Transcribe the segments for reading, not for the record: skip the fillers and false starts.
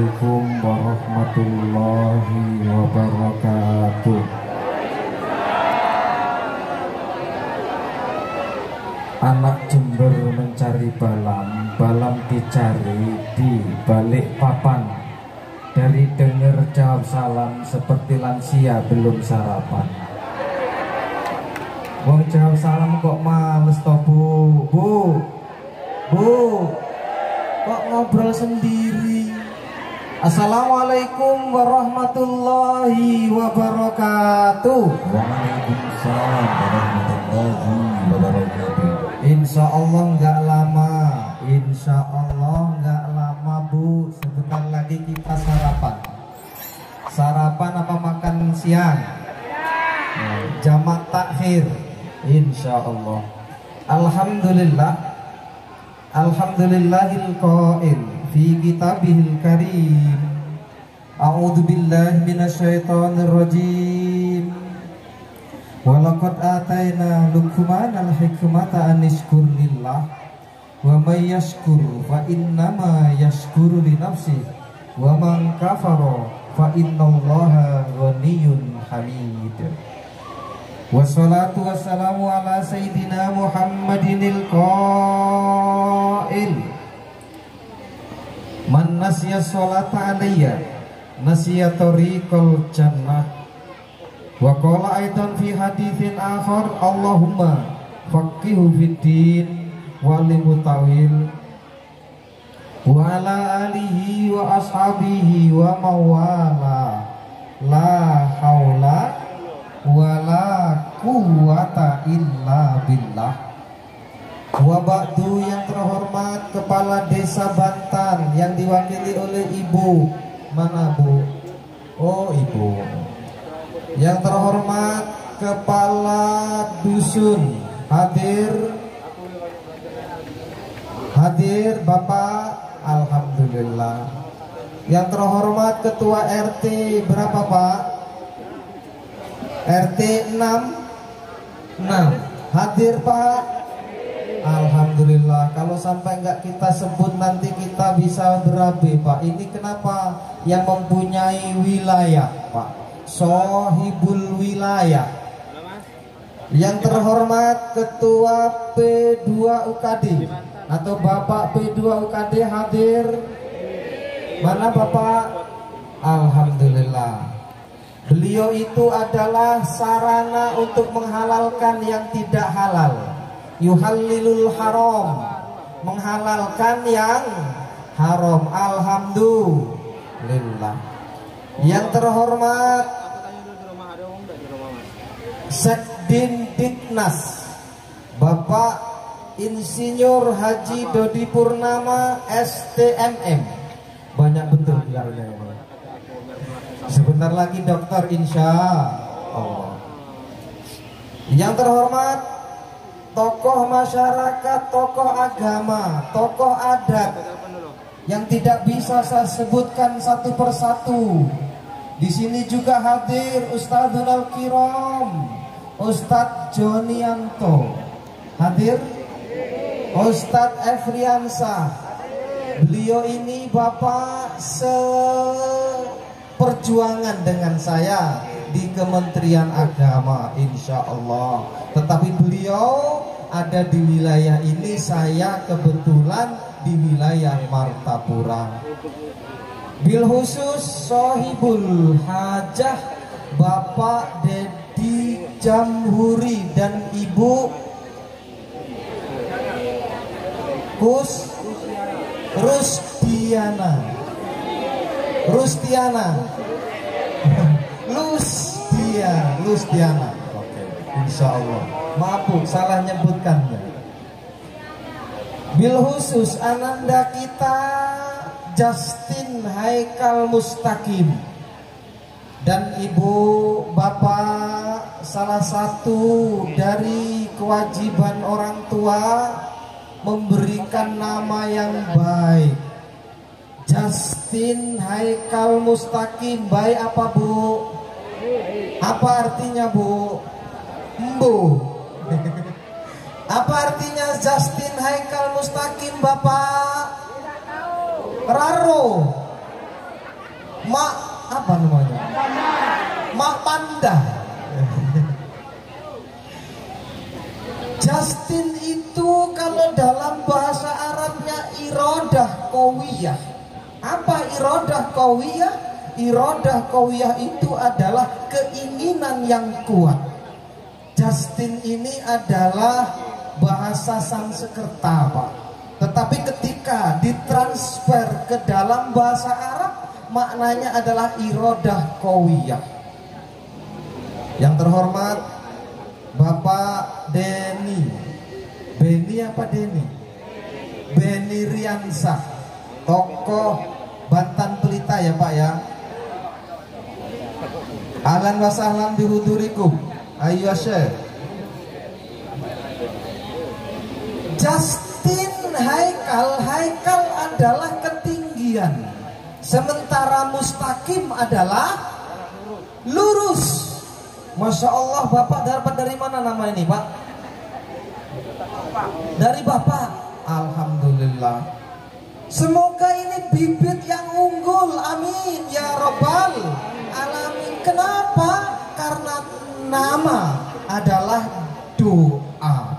Assalamualaikum warahmatullahi wabarakatuh. Anak Jember mencari balam, balam dicari di balik papan. Dari dengar jawab salam seperti lansia belum sarapan. Wong jawab salam kok males toh bu, kok ngobrol sendiri. Assalamualaikum warahmatullahi wabarakatuh. Waalaikumsalam warahmatullahi wabarakatuh. Insya Allah nggak lama, insya Allah nggak lama bu. Sebentar lagi kita sarapan. Sarapan apa makan siang? Jamak takhir, insya Allah. Alhamdulillah, alhamdulillahil qail fi kitabihil karim. A'udzu billahi minasyaitonir rajim. Walaqad ataina Luqmanal hikmata an ishkur lillah wa may yashkur fa innama yashkuru li nafsihi wa man kafara fa innallaha ghaniyyun hamid. Wassalatu wassalamu ala sayyidina Muhammadinil qail man nasiya sholata alayya nasiya tariqal jannah. Wa qala aidan fi haditsin akhar Allahumma faqihu fid din wa alimhu tawil wa ala alihi wa ashabihi wa mawala la haula wa la quwata illa billah. Wa ba'du, yang terhormat Kepala Desa Bantan yang diwakili oleh Ibu. Mana Bu? Oh Ibu. Yang terhormat Kepala Dusun hadir Bapak, alhamdulillah. Yang terhormat Ketua RT berapa Pak? RT 6 hadir Pak, alhamdulillah. Kalau sampai nggak kita sebut nanti kita bisa berabe Pak. Ini kenapa? Yang mempunyai wilayah Pak, sohibul wilayah. Yang terhormat Ketua P2 UKD atau Bapak P2 UKD hadir. Mana Bapak? Alhamdulillah. Beliau itu adalah sarana untuk menghalalkan yang tidak halal. Yuhallilul haram, menghalalkan yang haram. Alhamdulillah. Yang terhormat Sekdin Diknas Bapak Insinyur Haji Dodi Purnama STMM. Banyak betul gelarnya ini. Sebentar lagi dokter insya Allah. Yang terhormat tokoh masyarakat, tokoh agama, tokoh adat yang tidak bisa saya sebutkan satu persatu. Di sini juga hadir Ustadzul Al-Kiram, Ustadz Jonianto hadir, Ustadz Efriansah. Beliau ini Bapak seperjuangan dengan saya di Kementerian Agama insya Allah. Tetapi beliau ada di wilayah ini, saya kebetulan di wilayah Martapura. Bil khusus Sohibul Hajah Bapak Dedi Jamhuri dan Ibu Lustiana. Oke, insya Allah. Maaf Bu, salah nyebutkannya. Bil khusus ananda kita Justin Haikal Mustaqim dan Ibu Bapak, salah satu dari kewajiban orang tua memberikan nama yang baik. Justin Haikal Mustaqim, baik apa Bu? Apa artinya Bu? Mbu. Apa artinya Justin Haikal Mustaqim Bapak? Raro. Mak apa namanya? Mak Panda. Justin itu kalau dalam bahasa Arabnya irodah qawiyah. Apa irodah qawiyah? Irodah qawiyah itu adalah keinginan yang kuat. Justin ini adalah bahasa Sanskerta, Pak. Tetapi ketika ditransfer ke dalam bahasa Arab, maknanya adalah irodah qawiyah. Yang terhormat Bapak Beni apa Deni? Beni Riansah, tokoh Bantan Pelita ya Pak ya. Ahlan wa sahlan bihudurikum. Ayo Syekh. Justin Haikal adalah ketinggian, sementara mustaqim adalah lurus. Masya Allah, Bapak dapat dari mana nama ini Pak? Dari Bapak. Alhamdulillah. Semoga ini bibit yang unggul. Amin ya Rabbal Alamin. Kenapa? Karena nama adalah doa.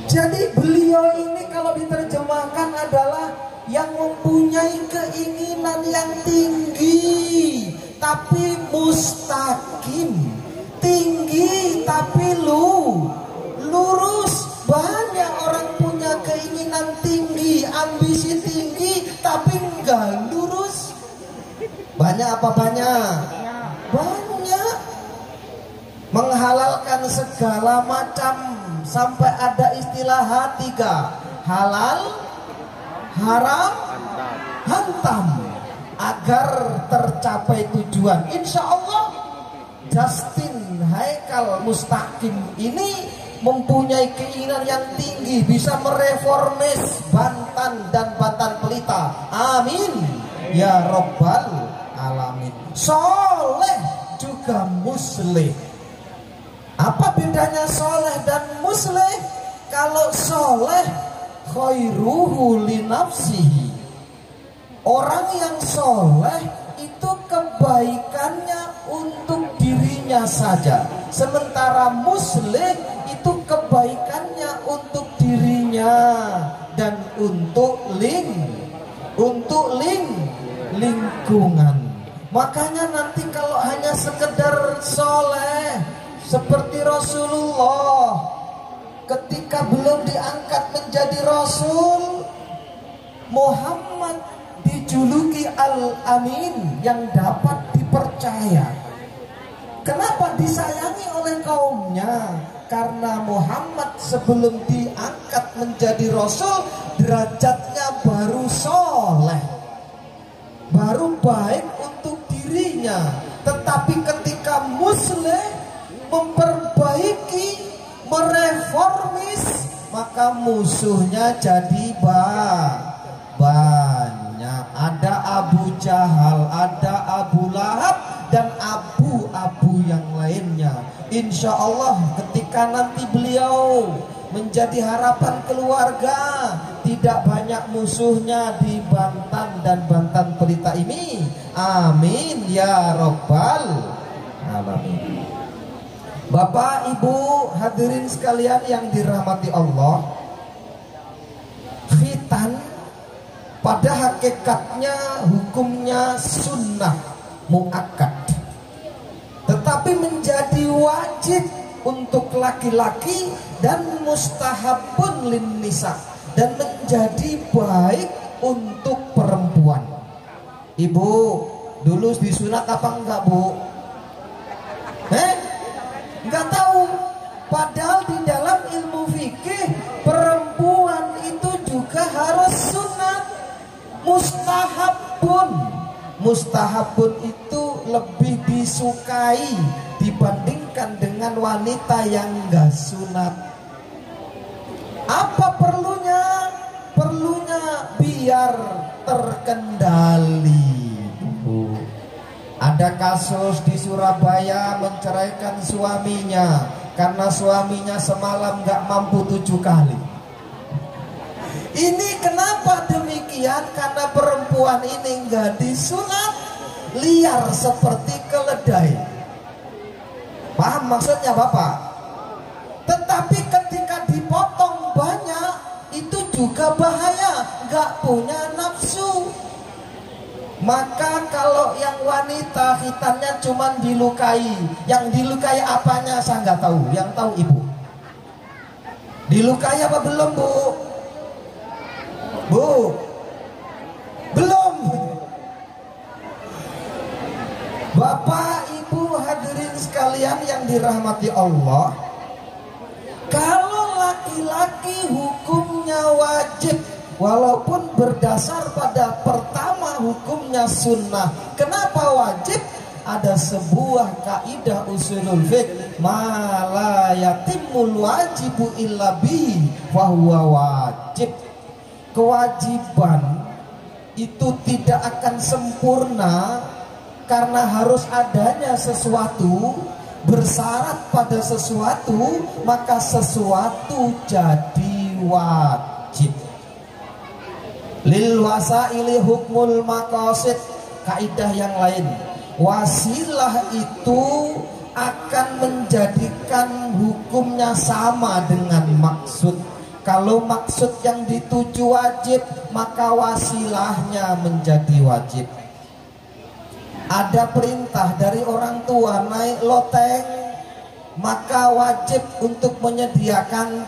Jadi beliau ini kalau diterjemahkan adalah yang mempunyai keinginan yang tinggi tapi mustaqim, tinggi tapi lurus. Banyak orang punya keinginan tinggi, ambisi tinggi tapi enggak lurus. Banyak apa banyak? Banyak. Menghalalkan segala macam sampai ada istilah tiga: halal, haram, hantam, agar tercapai tujuan. Insya Allah Justin Haikal Mustaqim ini mempunyai keinginan yang tinggi, bisa mereformis Bantan dan Bantan Pelita. Amin ya Rabbal Alamin. Soleh juga muslih. Apa bedanya soleh dan muslih? Kalau soleh khairuhu li nafsihi. Orang yang soleh itu kebaikannya untuk dirinya saja, sementara muslih itu kebaikannya untuk dirinya dan untuk lingkungan. Makanya nanti kalau hanya sekedar soleh seperti Rasulullah, ketika belum diangkat menjadi Rasul, Muhammad dijuluki Al-Amin, yang dapat dipercaya. Kenapa disayangi oleh kaumnya? Karena Muhammad sebelum diangkat menjadi Rasul, derajatnya baru soleh, baru baik untuk dirinya. Tetapi ketika muslih, memperbaiki, mereformis, maka musuhnya jadi banyak. Ada Abu Jahal, ada Abu Lahab, dan abu-abu yang lainnya. Insya Allah ketika nanti beliau menjadi harapan keluarga, tidak banyak musuhnya di Bantan dan Bantan Pelita ini. Amin ya Rabbal Alamin. Bapak Ibu hadirin sekalian yang dirahmati Allah, khitan pada hakikatnya hukumnya sunnah muakkad, tetapi menjadi wajib untuk laki-laki dan mustahabun lin nisa, dan menjadi baik untuk perempuan. Ibu dulu disunat apa enggak Bu? Enggak tahu. Padahal di dalam ilmu fikih perempuan itu juga harus sunat. Mustahabun. Mustahabun itu lebih disukai dibandingkan dengan wanita yang enggak sunat. Apa perlunya? Perlunya biar terkendali. Ada kasus di Surabaya menceraikan suaminya karena suaminya semalam gak mampu 7 kali. Ini kenapa demikian? demikian karena perempuan ini nggak disunat, liar seperti keledai. Paham maksudnya Bapak? Tetapi ketika dipotong banyak, itu juga bahaya, nggak punya nafsu. Maka kalau yang wanita khitannya cuma dilukai, yang dilukai apanya saya nggak tahu, yang tahu ibu. Dilukai apa belum bu? Bu, belum. Bapak ibu hadirin sekalian yang dirahmati Allah, kalau laki-laki hukumnya wajib, walaupun berdasar pada pertama hukumnya sunnah. Kenapa wajib? Ada sebuah kaidah usulul fiqh, ma la yatimul wajibu illa bi fahuwa wajib. Kewajiban itu tidak akan sempurna karena harus adanya sesuatu, bersyarat pada sesuatu, maka sesuatu jadi wajib. Lil wasaili hukmul maqasid, kaidah yang lain. Wasilah itu akan menjadikan hukumnya sama dengan maksud. Kalau maksud yang dituju wajib, maka wasilahnya menjadi wajib. Ada perintah dari orang tua naik loteng, maka wajib untuk menyediakan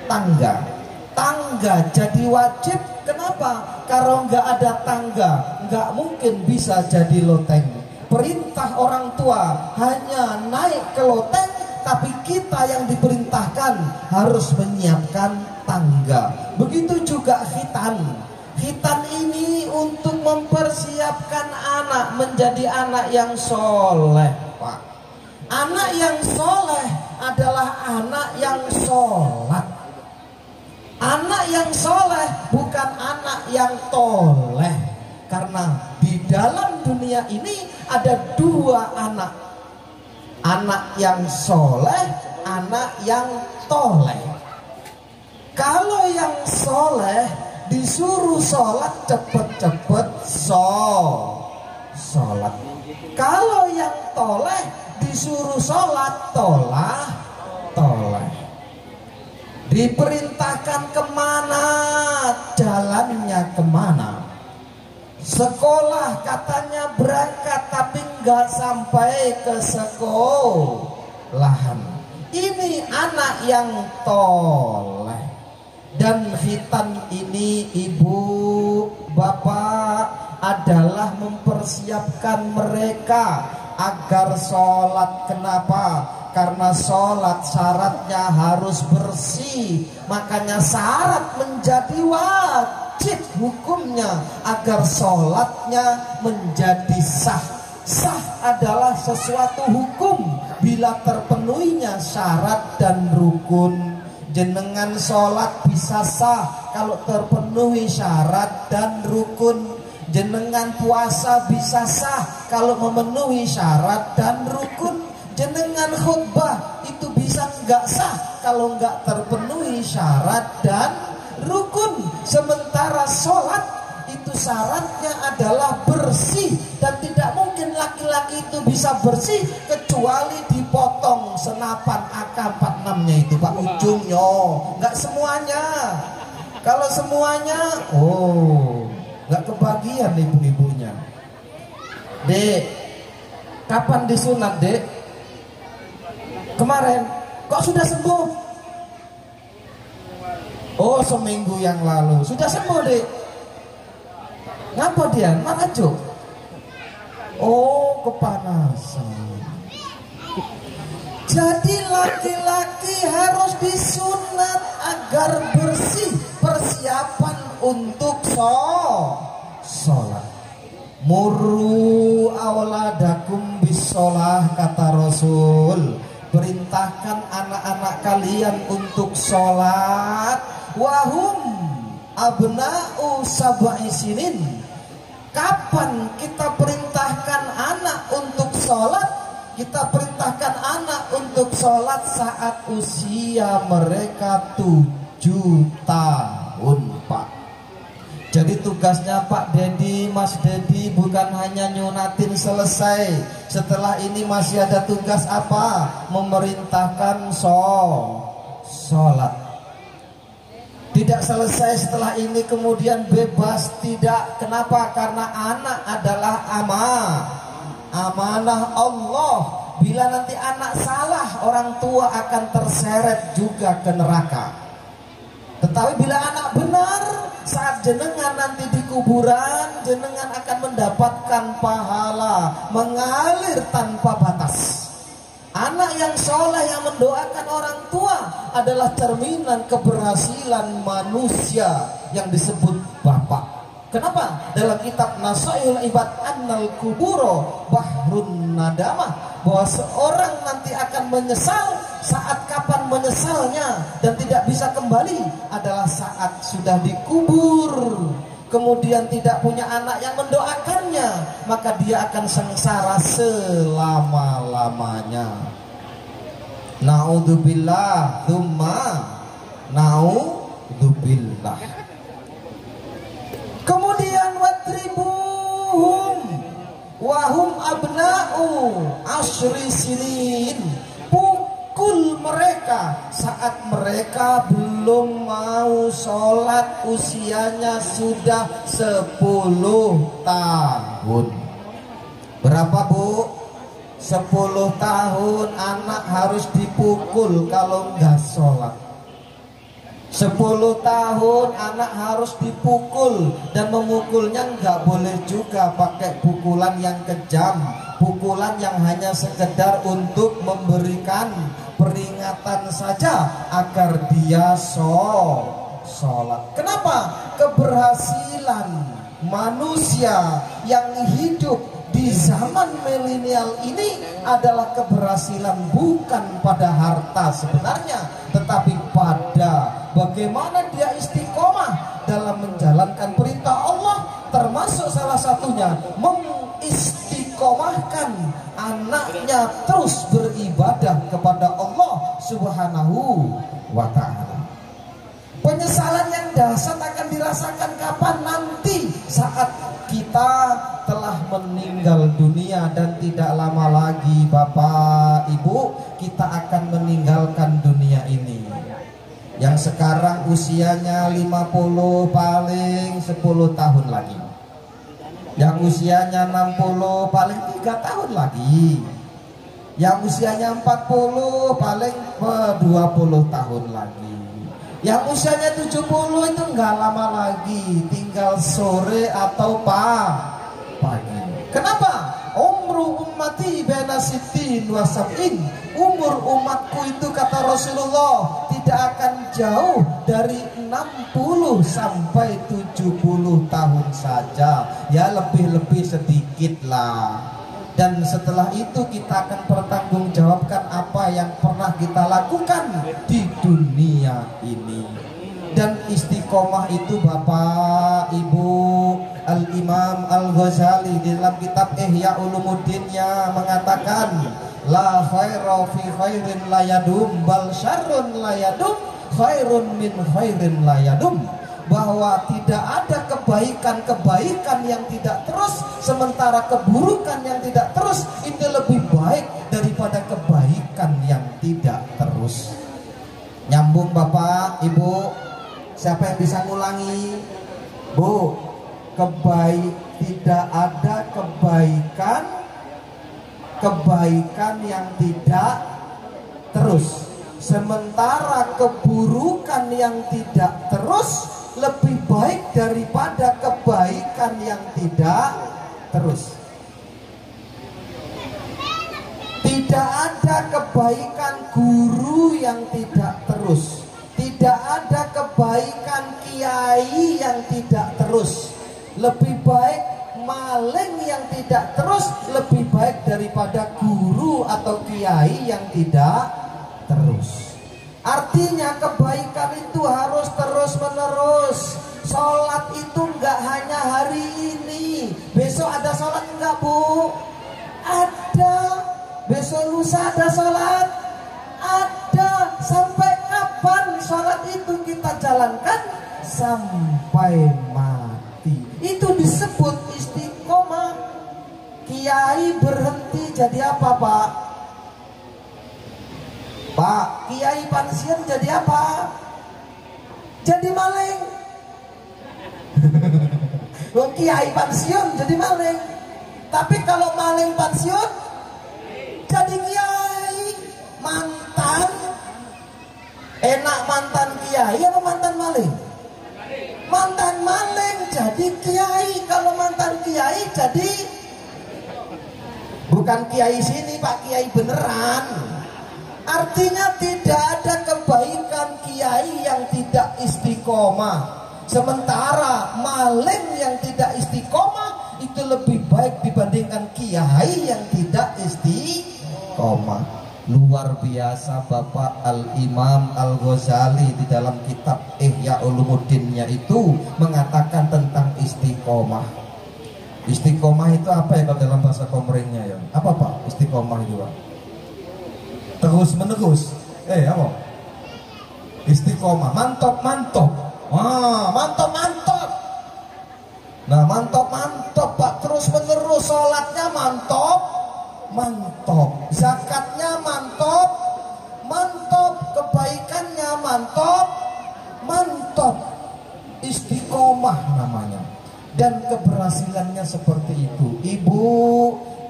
tangga. Tangga jadi wajib. Kenapa? Kalau nggak ada tangga, nggak mungkin bisa jadi loteng. Perintah orang tua hanya naik ke loteng, tapi kita yang diperintahkan harus menyiapkan tangga. Begitu juga khitan. Khitan ini untuk mempersiapkan anak menjadi anak yang soleh, Pak. Anak yang soleh adalah anak yang sholat. Anak yang soleh bukan anak yang toleh. Karena di dalam dunia ini ada dua anak. Anak yang soleh, anak yang toleh. Kalau yang soleh disuruh sholat cepet-cepet sholat. Kalau yang toleh disuruh sholat toleh. Diperintahkan kemana, jalannya kemana. Sekolah katanya berangkat tapi nggak sampai ke sekolahan. Ini anak yang toleh. Dan khitan ini ibu bapak adalah mempersiapkan mereka agar sholat. Kenapa? Karena sholat syaratnya harus bersih. Makanya syarat menjadi wajib hukumnya agar sholatnya menjadi sah. Sah adalah sesuatu hukum bila terpenuhinya syarat dan rukun. Jenengan sholat bisa sah kalau terpenuhi syarat dan rukun. Jenengan puasa bisa sah kalau memenuhi syarat dan rukun. Jenengan khutbah itu bisa nggak sah kalau nggak terpenuhi syarat dan rukun. Sementara sholat itu syaratnya adalah bersih, dan tidak mungkin laki-laki itu bisa bersih kecuali dipotong senapan AK-46-nya itu Pak, ujungnya. Nggak semuanya. Kalau semuanya, nggak kebagian ibu-ibunya. Dek, kapan disunat dek? Kemarin. Kok sudah sembuh? Oh, seminggu yang lalu. Sudah sembuh dek? Ngapa dia? Mana Cuk? Oh, kepanasan. Jadi laki-laki harus disunat agar bersih, persiapan untuk sholat. Murru awladakum bisolah, kata Rasul. Perintahkan anak-anak kalian untuk sholat. Wahum abna'u sab'i sinin. Kapan kita perintahkan anak untuk sholat? Kita perintahkan anak untuk sholat saat usia mereka 7 tahun Pak. Jadi tugasnya Pak Dedi, Mas Dedi bukan hanya nyunatin selesai. Setelah ini masih ada tugas apa? Memerintahkan sholat. Tidak selesai setelah ini kemudian bebas. Tidak. Kenapa? Karena anak adalah amanah Allah. Bila nanti anak salah, orang tua akan terseret juga ke neraka. Tetapi bila anak benar, saat jenengan nanti di kuburan, jenengan akan mendapatkan pahala mengalir tanpa batas. Anak yang soleh yang mendoakan orang tua adalah cerminan keberhasilan manusia yang disebut bapak. Kenapa? Dalam kitab Nasaihul Ibad Annal Kuburo Bahrun Nadamah, bahwa seorang nanti akan menyesal. Saat kapan menyesalnya dan tidak bisa kembali adalah saat sudah dikubur, kemudian tidak punya anak yang mendoakannya, maka dia akan sengsara selama-lamanya. Naudzubillah, tsumma naudzubillah. Kemudian watribuhum wahum abna'u asyri sinin. Pukul mereka saat mereka belum mau sholat, usianya sudah 10 tahun. Berapa Bu? 10 tahun anak harus dipukul kalau nggak sholat. 10 tahun anak harus dipukul, dan memukulnya nggak boleh juga pakai pukulan yang kejam, pukulan yang hanya sekedar untuk memberikan peringatan saja agar dia sholat. Kenapa? Keberhasilan manusia yang hidup di zaman milenial ini adalah keberhasilan bukan pada harta sebenarnya, tetapi pada bagaimana dia istiqomah dalam menjalankan perintah Allah, termasuk salah satunya mengistiqomahkan anaknya terus beribadah kepada Allah Subhanahu wa ta'ala. Penyesalan yang dahsyat akan dirasakan kapan? Nanti saat kita telah meninggal dunia, dan tidak lama lagi Bapak Ibu kita akan meninggalkan dunia ini. Yang sekarang usianya 50, paling 10 tahun lagi. Yang usianya 60 paling 3 tahun lagi. Yang usianya 40 paling 20 tahun lagi. Yang usianya 70 itu nggak lama lagi, tinggal sore atau pagi. Kenapa? Umru ummati baina sittin wa sab'in. Umur umatku itu kata Rasulullah tidak akan jauh dari 60 sampai 70 tahun saja. Ya lebih-lebih sedikit lah. Dan setelah itu kita akan pertanggungjawabkan apa yang pernah kita lakukan di dunia ini. Dan istiqomah itu Bapak Ibu, Al-Imam Al-Ghazali di dalam kitab Ihya Ulumuddinnya mengatakan, la khaira fi khairin la yadum bal syarrun la yadum khairun min khairin la yadum. Bahwa tidak ada kebaikan-kebaikan yang tidak terus, sementara keburukan yang tidak terus itu lebih baik daripada kebaikan yang tidak terus. Nyambung Bapak Ibu? Siapa yang bisa ngulangi? Bu, tidak ada kebaikan yang tidak terus, sementara keburukan yang tidak terus lebih baik daripada kebaikan yang tidak terus. Tidak ada kebaikan guru yang tidak terus, tidak ada kebaikan kiai yang tidak terus. Lebih baik maling yang tidak terus lebih baik daripada guru atau kiai yang tidak terus. Artinya kebaikan itu harus terus menerus. Sholat itu enggak hanya hari ini. Besok ada sholat enggak Bu? Ada. Besok lusa ada sholat? Ada. Sampai kapan sholat itu kita jalankan? Sampai mati. berhenti. Itu disebut istiqomah. Kiai berhenti jadi apa, Pak? Pak, kiai pensiun jadi apa? Jadi maling. Wong kiai pensiun jadi maling. Tapi kalau maling pensiun jadi kiai. Mantan enak mantan kiai apa mantan maling? Mantan maling jadi kiai. Kalau mantan kiai jadi bukan kiai sini, Pak, kiai beneran. Artinya tidak ada kebaikan kiai yang tidak istiqomah. Sementara maling yang tidak istiqomah itu lebih baik dibandingkan kiai yang tidak istiqomah. Luar biasa Bapak Al-Imam Al-Ghazali di dalam kitab Ihya Ulumuddinnya itu mengatakan tentang istiqomah. Istiqomah itu apa ya kalau dalam bahasa komringnya ya? Apa Pak istiqomah itu Pak? Terus menerus. Apa? Istiqomah, mantap. Wah, mantap. Nah, mantap Pak, terus menerus sholatnya mantap. Zakatnya mantap. Kebaikannya mantap. Istiqomah namanya. Dan keberhasilannya seperti itu. Ibu,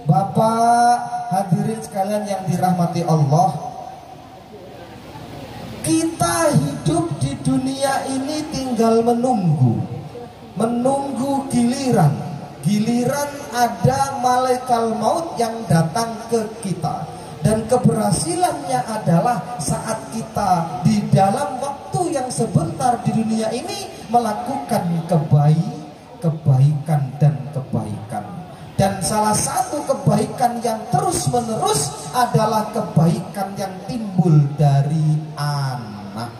Bapak, hadirin sekalian yang dirahmati Allah, kita hidup di dunia ini tinggal menunggu giliran ada malaikat maut yang datang ke kita. Dan keberhasilannya adalah saat kita di dalam waktu yang sebentar di dunia ini melakukan kebaikan. Dan salah satu kebaikan yang terus menerus adalah kebaikan yang timbul dari anak.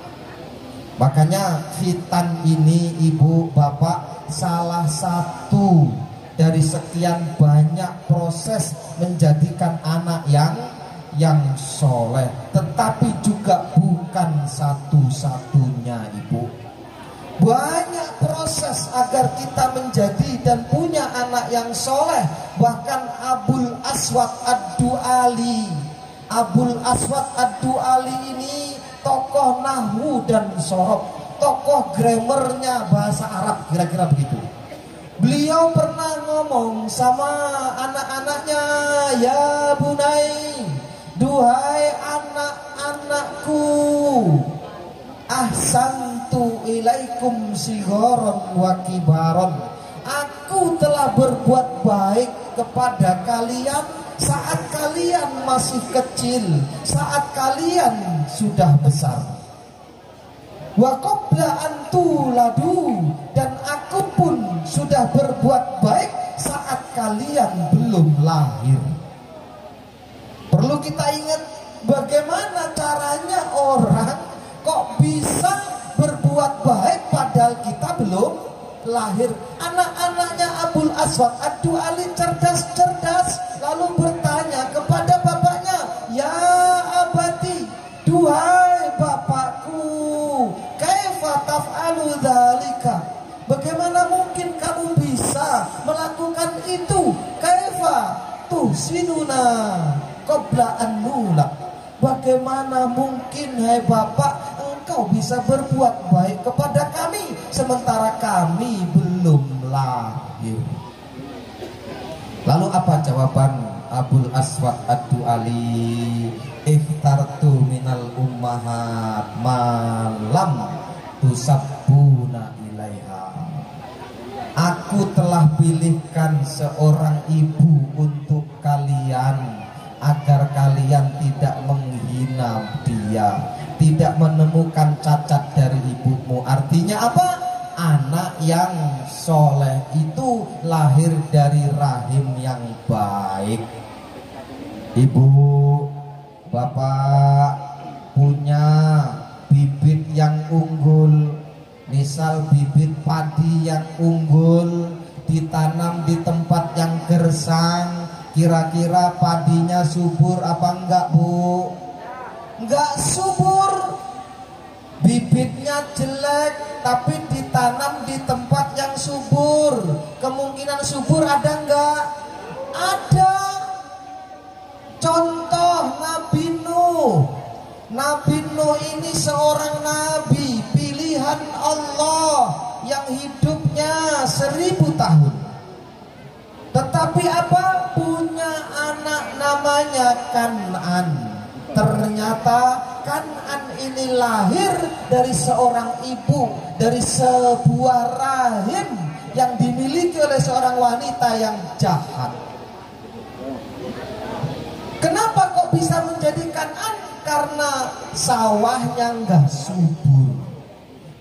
Makanya khitan ini Ibu Bapak salah satu dari sekian banyak proses menjadikan anak yang soleh. Tetapi juga bukan satu-satunya Ibu. Banyak proses agar kita menjadi dan punya anak yang soleh. Bahkan Abul Aswad Ad-Du'ali ini tokoh nahwu dan sorob, tokoh grammarnya bahasa Arab, kira-kira begitu. Beliau pernah ngomong sama anak-anaknya, ya bunai, duhai anak-anakku, ahsantu ilaikum sigharon wa kibaron. Aku telah berbuat baik kepada kalian saat kalian masih kecil, saat kalian sudah besar. Wa qabla antuladu, dan aku pun sudah berbuat baik saat kalian belum lahir. Perlu kita ingat bagaimana caranya orang kok bisa berbuat baik padahal kita belum lahir. Anak-anaknya Abul Aswad Ad-Du'ali cerdas, lalu bertanya kepada bapaknya, ya abati, duhai bapakku, kaifa taf'alu dzalika, bagaimana mungkin kamu bisa melakukan itu? Kaifa tuhsinuna qabla an nulad, bagaimana mungkin hai bapak engkau bisa berbuat baik kepada kami sementara kami belum lahir? Lalu apa jawaban Abul Aswad Ad-Du'ali? Ikhtartu minal ummahat malam tusabbuna ilaiha. Aku telah pilihkan seorang ibu untuk kalian agar kalian tidak menghina dia, tidak menemukan cacat dari ibumu. Artinya apa? Anak yang soleh itu lahir dari rahim yang baik. Ibu, bapak punya bibit yang unggul, misal bibit padi yang unggul, ditanam di tempat yang gersang, kira-kira padinya subur apa enggak Bu? Enggak subur. Bibit bibitnya jelek tapi ditanam di tempat yang subur, kemungkinan subur ada enggak? Ada. Contoh Nabi Nuh. Nabi Nuh ini seorang nabi pilihan Allah yang hidupnya 1000 tahun. Tetapi apa? Punya anak namanya Kan'an. Ternyata Kan'an ini lahir dari seorang ibu, dari sebuah rahim yang dimiliki oleh seorang wanita yang jahat. Kenapa kok bisa menjadi Kan'an? Karena sawahnya enggak subur.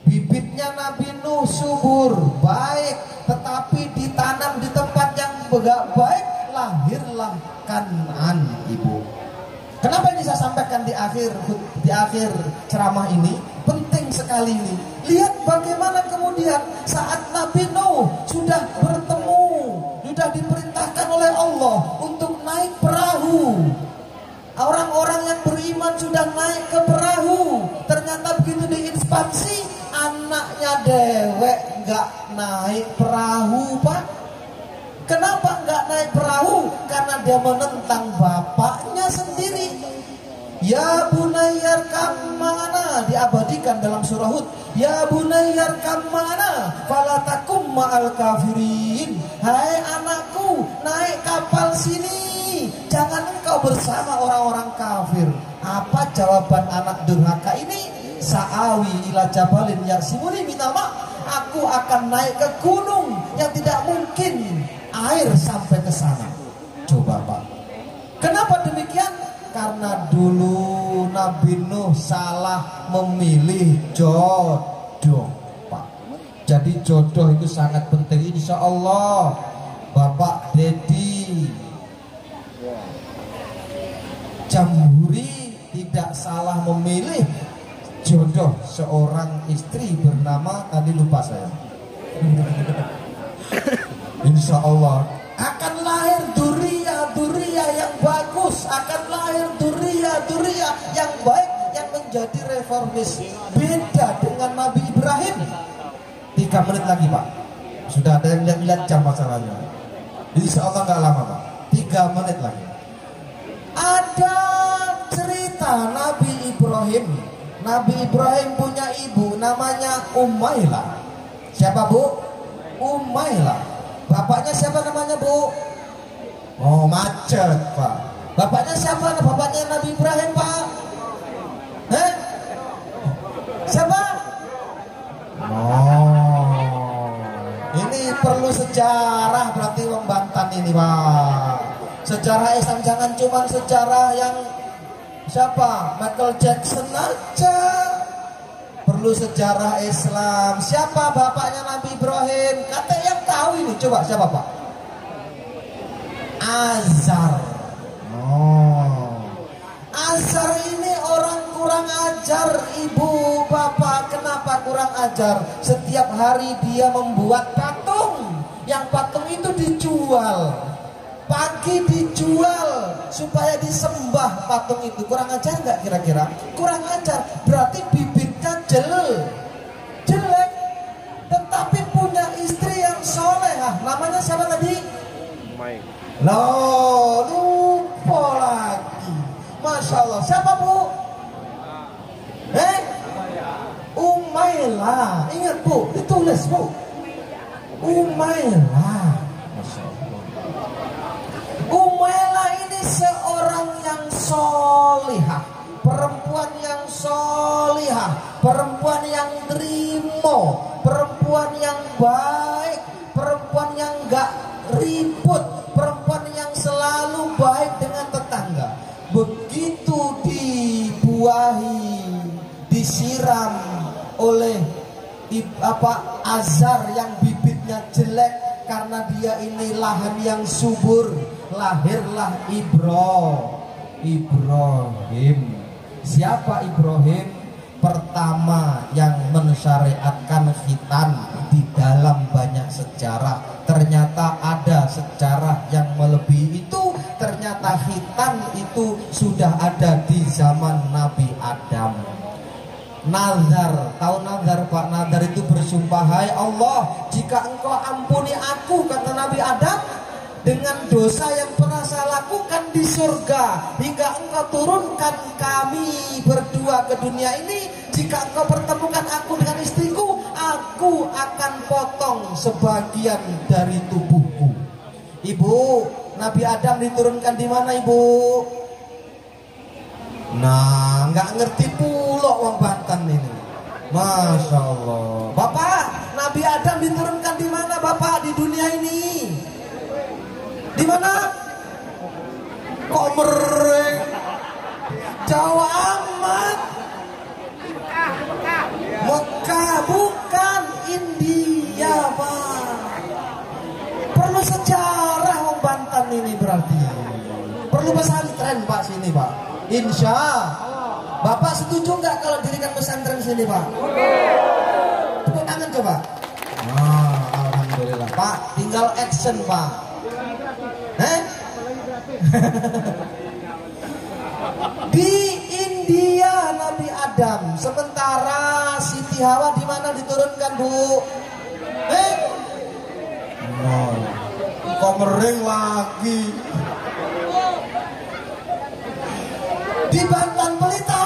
Bibitnya Nabi Nuh subur, baik, tetapi ditanam di tempat yang enggak baik, lahirlah Kan'an, Ibu. Kenapa ini saya sampaikan di akhir ceramah ini? Penting sekali ini. Lihat bagaimana kemudian saat Nabi Nuh sudah bertemu, sudah diperintahkan oleh Allah untuk naik perahu. Orang-orang yang beriman sudah naik ke perahu. Ternyata begitu diinspeksi, anaknya dewek nggak naik perahu, Pak. Kenapa nggak naik perahu? Karena dia menentang bapaknya sendiri. Ya bunayyar kam ma'ana, diabadikan dalam surah Hud. Ya bunayyar kam ma'ana fala takum ma'al kafirin. Hai anakku, naik kapal sini, jangan engkau bersama orang-orang kafir. Apa jawaban anak durhaka ini? Sa'awi ila jabalin yaksimuni minal ma'. Aku akan naik ke gunung yang tidak mungkin air sampai ke sana. Coba Pak, kenapa demikian? Karena dulu Nabi Nuh salah memilih jodoh, Pak. Jadi jodoh itu sangat penting. Insya Allah Bapak Dedi Jamhuri tidak salah memilih jodoh seorang istri bernama, tadi lupa saya. Insya Allah akan lahir duriya yang bagus, akan lahir duriya yang baik, yang menjadi reformis. Beda dengan Nabi Ibrahim. 3 menit lagi Pak, sudah ada yang lihat jam masalahnya. Insya Allah nggak lama Pak, 3 menit lagi. Ada cerita Nabi Ibrahim. Nabi Ibrahim punya ibu namanya Umaylah. Siapa Bu? Umaylah. Bapaknya siapa namanya Bu? Oh macet Pak. Bapaknya siapa? Bapaknya Nabi Ibrahim Pak? Siapa? Oh, ini perlu sejarah berarti Banten ini Pak. Sejarah Islam jangan cuma sejarah yang siapa? Michael Jackson aja. Perlu sejarah Islam. Siapa bapaknya Nabi Ibrahim? Kata yang tahu ini. Coba siapa Pak? Azar. Oh, Azar ini orang kurang ajar. Ibu, bapak, kenapa kurang ajar? Setiap hari dia membuat patung. Yang patung itu dijual. Pagi dijual supaya disembah patung itu. Kurang ajar nggak kira-kira? Kurang ajar. Berarti bibitnya jelek, tetapi punya istri yang solehah. Namanya siapa tadi? Loh, lupa lagi. Masya Allah. Siapa Bu? Umaylah. Ingat Bu, ditulis Bu. Umaylah. Umaylah ini seorang yang solihah, perempuan yang solihah, perempuan yang terima, perempuan yang baik, perempuan yang gak ribut, perempuan yang selalu baik dengan tetangga. Begitu dibuahi, disiram oleh Azar yang bibitnya jelek, karena dia ini lahan yang subur, lahirlah Ibrahim. Siapa Ibrahim? Pertama yang mensyariatkan khitan di dalam banyak sejarah. Ternyata ada sejarah yang melebihi itu. Ternyata khitan itu sudah ada di zaman Nabi Adam. Nazar, tahu Allah, jika engkau ampuni aku, kata Nabi Adam, dengan dosa yang pernah saya lakukan di surga, hingga engkau turunkan kami berdua ke dunia ini, jika engkau pertemukan aku dengan istriku, aku akan potong sebagian dari tubuhku. Ibu, Nabi Adam diturunkan di mana, Ibu? Nah, nggak ngerti pula wong Banten ini. Masya Allah. Bapak, Nabi Adam diturunkan di mana, Bapak, di dunia ini? Di mana? Kok mereng? Jauh amat. Mekah, bukan India, Pak. Perlu sejarah wong Banten ini berarti. Perlu pesantren, Pak, sini, Pak. Insya Bapak setuju nggak kalau dirikan pesantren sini, Pak? Tepuk tangan coba. Alhamdulillah, Pak. Tinggal action, Pak. Di India Nabi Adam, sementara Siti Hawa di mana diturunkan, Bu? Kok mering lagi? Di Banten Pelita.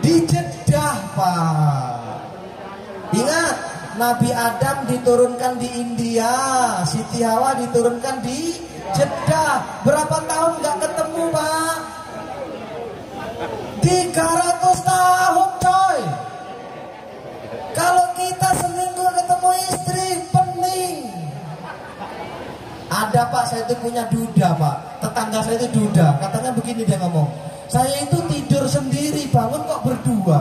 Di Jeddah, Pak. Ingat, Nabi Adam diturunkan di India, Siti Hawa diturunkan di Jeddah. Berapa tahun nggak ketemu, Pak? 300 tahun, coy. Kalau kita seminggu ketemu istri, pening. Ada, Pak, saya itu punya duda, Pak. Tetangga saya itu duda. Katanya begini, dia ngomong, saya itu tidur sendiri, bangun kok berdua.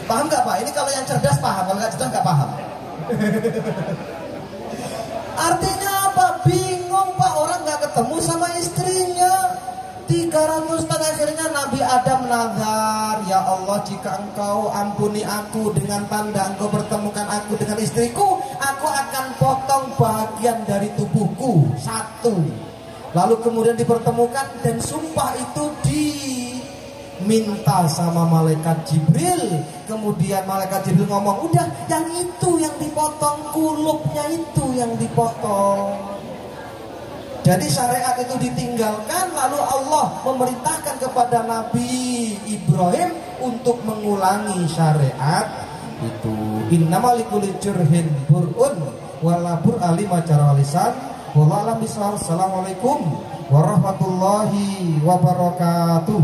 Paham nggak, Pak? Ini kalau yang cerdas paham, kalau nggak cerdas nggak paham. Artinya apa? Bingung, Pak, orang nggak ketemu sama istrinya. 300 tahun akhirnya Nabi Adam nazar, ya Allah, jika engkau ampuni aku dengan tanda engkau pertemukan aku dengan istriku, aku akan potong bagian dari tubuhku satu. Lalu kemudian dipertemukan dan sumpah itu diminta sama malaikat Jibril. Kemudian malaikat Jibril ngomong, udah yang itu yang dipotong, kulupnya itu yang dipotong. Jadi syariat itu ditinggalkan, lalu Allah memerintahkan kepada Nabi Ibrahim untuk mengulangi syariat itu. Innamal likulli jurhin bur'un walabur alima cara lisan. Wallahu a'lam bishawab. Assalamualaikum warahmatullahi wabarakatuh.